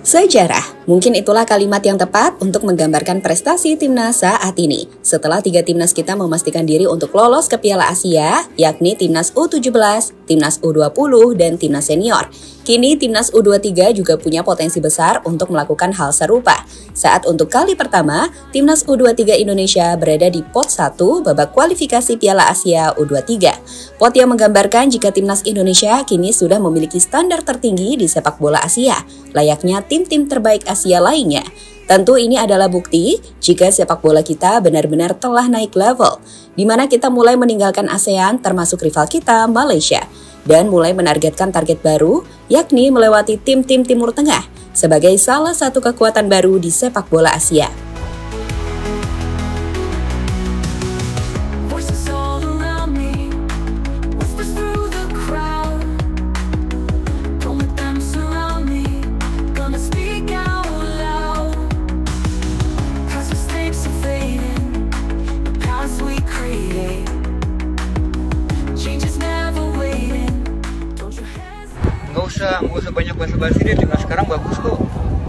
Sejarah, mungkin itulah kalimat yang tepat untuk menggambarkan prestasi timnas saat ini. Setelah 3 timnas kita memastikan diri untuk lolos ke Piala Asia, yakni timnas U17, timnas U20, dan timnas senior. Kini timnas U23 juga punya potensi besar untuk melakukan hal serupa. Saat untuk kali pertama, timnas U23 Indonesia berada di pot 1 babak kualifikasi Piala Asia U23. Pot yang menggambarkan jika timnas Indonesia kini sudah memiliki standar tertinggi di sepak bola Asia, layaknya tim-tim terbaik Asia lainnya. Tentu ini adalah bukti jika sepak bola kita benar-benar telah naik level, di mana kita mulai meninggalkan ASEAN termasuk rival kita, Malaysia, dan mulai menargetkan target baru, yakni melewati tim-tim Timur Tengah sebagai salah satu kekuatan baru di sepak bola Asia. Nggak usah banyak basa-basi deh, timnas sekarang bagus kok.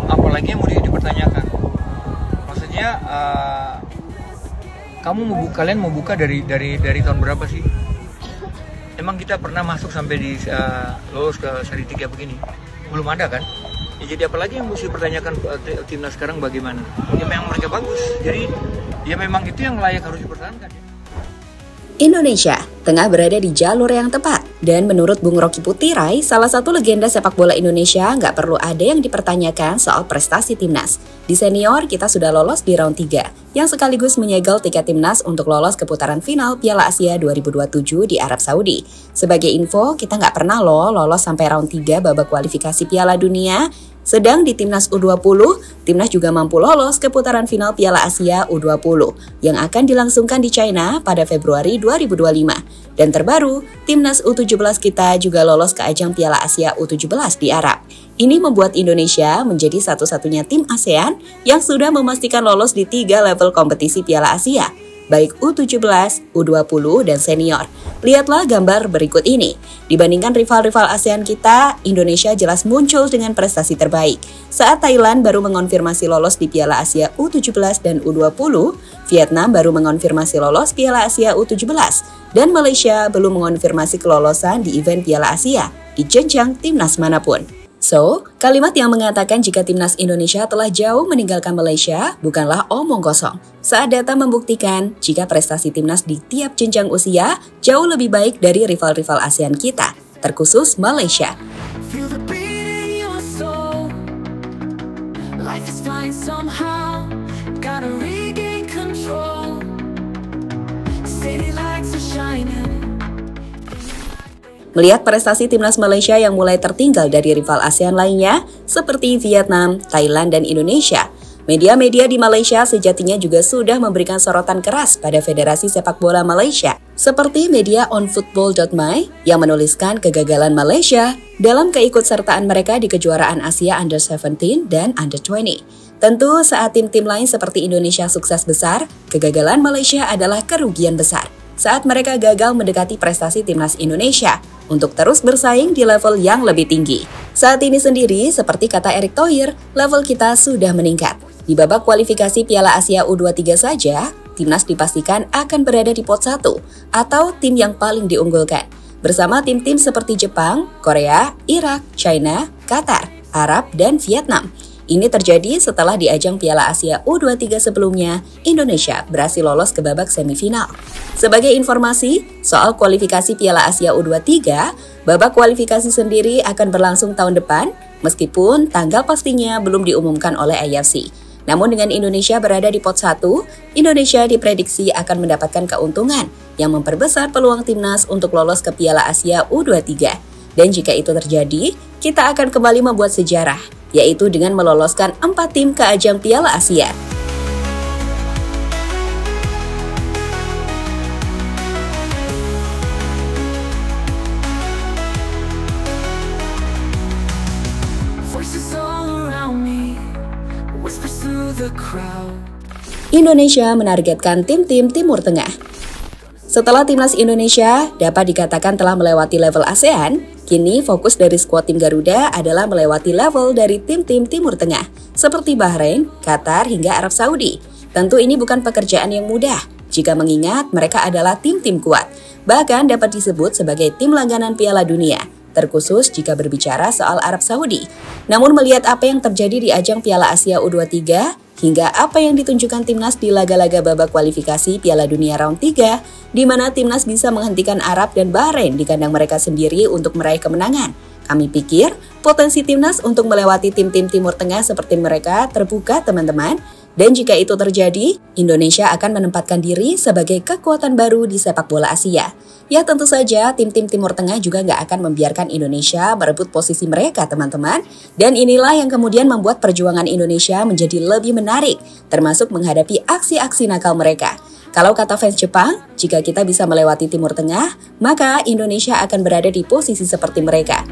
Apalagi yang mau dipertanyakan. Maksudnya kalian mau buka dari tahun berapa sih? Emang kita pernah masuk sampai di lolos ke seri 3 begini? Belum ada kan? Ya, jadi apalagi yang mesti dipertanyakan timnas sekarang bagaimana? Ya memang mereka bagus. Jadi ya memang itu yang layak harus dipertahankan ya. Indonesia tengah berada di jalur yang tepat. Dan menurut Bung Rocky Putirai, salah satu legenda sepak bola Indonesia, nggak perlu ada yang dipertanyakan soal prestasi timnas. Di senior, kita sudah lolos di round 3, yang sekaligus menyegel tiket timnas untuk lolos ke putaran final Piala Asia 2027 di Arab Saudi. Sebagai info, kita nggak pernah lolos sampai round 3 babak kualifikasi Piala Dunia. Sedang di timnas U20, timnas juga mampu lolos ke putaran final Piala Asia U20 yang akan dilangsungkan di China pada Februari 2025. Dan terbaru, timnas U17 kita juga lolos ke ajang Piala Asia U17 di Arab. Ini membuat Indonesia menjadi satu-satunya tim ASEAN yang sudah memastikan lolos di 3 level kompetisi Piala Asia, baik U17, U20, dan senior. Lihatlah gambar berikut ini. Dibandingkan rival-rival ASEAN kita, Indonesia jelas muncul dengan prestasi terbaik. Saat Thailand baru mengonfirmasi lolos di Piala Asia U17 dan U20, Vietnam baru mengonfirmasi lolos Piala Asia U17, dan Malaysia belum mengonfirmasi kelolosan di event Piala Asia di jenjang timnas manapun. So, kalimat yang mengatakan jika timnas Indonesia telah jauh meninggalkan Malaysia bukanlah omong kosong. Saat data membuktikan jika prestasi timnas di tiap jenjang usia jauh lebih baik dari rival-rival ASEAN kita, terkhusus Malaysia. Melihat prestasi timnas Malaysia yang mulai tertinggal dari rival ASEAN lainnya seperti Vietnam, Thailand, dan Indonesia, media-media di Malaysia sejatinya juga sudah memberikan sorotan keras pada Federasi Sepak Bola Malaysia, seperti media onfootball.my yang menuliskan kegagalan Malaysia dalam keikutsertaan mereka di kejuaraan Asia Under 17 dan Under 20. Tentu saat tim-tim lain seperti Indonesia sukses besar, kegagalan Malaysia adalah kerugian besar saat mereka gagal mendekati prestasi timnas Indonesia untuk terus bersaing di level yang lebih tinggi. Saat ini sendiri, seperti kata Erick Thohir, level kita sudah meningkat. Di babak kualifikasi Piala Asia U23 saja, timnas dipastikan akan berada di pot 1 atau tim yang paling diunggulkan, bersama tim-tim seperti Jepang, Korea, Irak, China, Qatar, Arab, dan Vietnam. Ini terjadi setelah di ajang Piala Asia U23 sebelumnya, Indonesia berhasil lolos ke babak semifinal. Sebagai informasi, soal kualifikasi Piala Asia U23, babak kualifikasi sendiri akan berlangsung tahun depan, meskipun tanggal pastinya belum diumumkan oleh AFC. Namun dengan Indonesia berada di pot 1, Indonesia diprediksi akan mendapatkan keuntungan yang memperbesar peluang timnas untuk lolos ke Piala Asia U23. Dan jika itu terjadi, kita akan kembali membuat sejarah, yaitu dengan meloloskan 4 tim ke ajang Piala Asia. Indonesia menargetkan tim-tim Timur Tengah. Setelah timnas Indonesia dapat dikatakan telah melewati level ASEAN, kini fokus dari skuad tim Garuda adalah melewati level dari tim-tim Timur Tengah, seperti Bahrain, Qatar, hingga Arab Saudi. Tentu ini bukan pekerjaan yang mudah, jika mengingat mereka adalah tim-tim kuat, bahkan dapat disebut sebagai tim langganan Piala Dunia, terkhusus jika berbicara soal Arab Saudi. Namun melihat apa yang terjadi di ajang Piala Asia U23, hingga apa yang ditunjukkan timnas di laga-laga babak kualifikasi Piala Dunia round 3, di mana timnas bisa menghentikan Arab dan Bahrain di kandang mereka sendiri untuk meraih kemenangan. Kami pikir potensi timnas untuk melewati tim-tim Timur Tengah seperti mereka terbuka, teman-teman. Dan jika itu terjadi, Indonesia akan menempatkan diri sebagai kekuatan baru di sepak bola Asia. Ya tentu saja tim-tim Timur Tengah juga nggak akan membiarkan Indonesia merebut posisi mereka, teman-teman. Dan inilah yang kemudian membuat perjuangan Indonesia menjadi lebih menarik, termasuk menghadapi aksi-aksi nakal mereka. Kalau kata fans Jepang, jika kita bisa melewati Timur Tengah, maka Indonesia akan berada di posisi seperti mereka.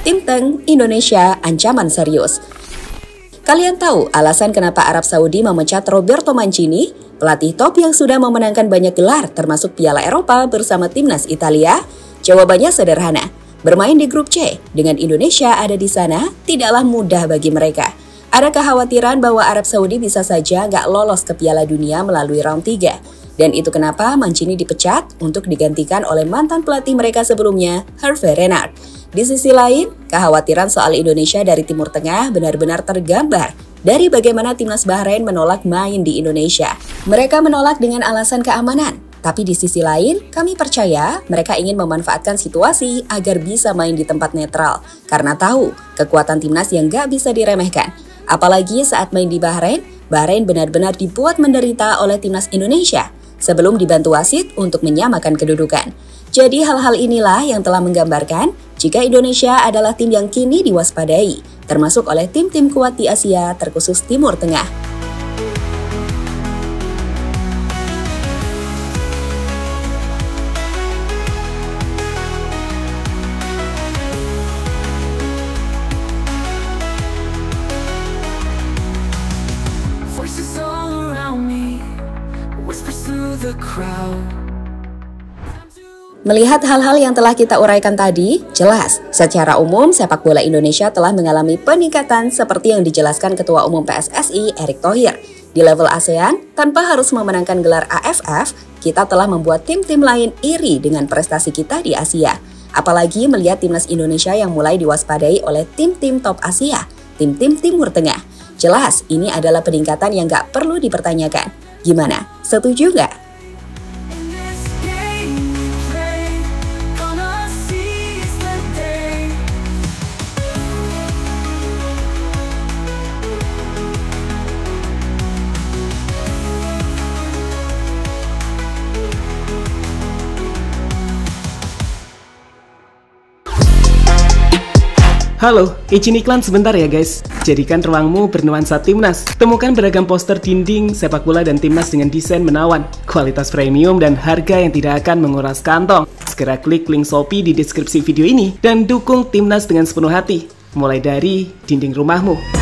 Tim Teng Indonesia ancaman serius. Kalian tahu alasan kenapa Arab Saudi memecat Roberto Mancini, pelatih top yang sudah memenangkan banyak gelar termasuk Piala Eropa bersama timnas Italia? Jawabannya sederhana. Bermain di grup C dengan Indonesia ada di sana tidaklah mudah bagi mereka. Ada kekhawatiran bahwa Arab Saudi bisa saja nggak lolos ke Piala Dunia melalui round 3. Dan itu kenapa Mancini dipecat untuk digantikan oleh mantan pelatih mereka sebelumnya, Hervé Renard. Di sisi lain, kekhawatiran soal Indonesia dari Timur Tengah benar-benar tergambar dari bagaimana timnas Bahrain menolak main di Indonesia. Mereka menolak dengan alasan keamanan. Tapi di sisi lain, kami percaya mereka ingin memanfaatkan situasi agar bisa main di tempat netral. Karena tahu kekuatan timnas yang gak bisa diremehkan. Apalagi saat main di Bahrain, Bahrain benar-benar dibuat menderita oleh timnas Indonesia sebelum dibantu wasit untuk menyamakan kedudukan. Jadi hal-hal inilah yang telah menggambarkan jika Indonesia adalah tim yang kini diwaspadai, termasuk oleh tim-tim kuat di Asia terkhusus Timur Tengah. Melihat hal-hal yang telah kita uraikan tadi, jelas secara umum sepak bola Indonesia telah mengalami peningkatan seperti yang dijelaskan Ketua Umum PSSI Erick Thohir. Di level ASEAN, tanpa harus memenangkan gelar AFF, kita telah membuat tim-tim lain iri dengan prestasi kita di Asia. Apalagi melihat timnas Indonesia yang mulai diwaspadai oleh tim-tim top Asia, tim-tim Timur Tengah. Jelas ini adalah peningkatan yang gak perlu dipertanyakan. Gimana? Setuju nggak? Halo, izin iklan sebentar ya guys. Jadikan ruangmu bernuansa timnas. Temukan beragam poster dinding, sepak bola dan timnas dengan desain menawan, kualitas premium dan harga yang tidak akan menguras kantong. Segera klik link Shopee di deskripsi video ini dan dukung timnas dengan sepenuh hati. Mulai dari dinding rumahmu.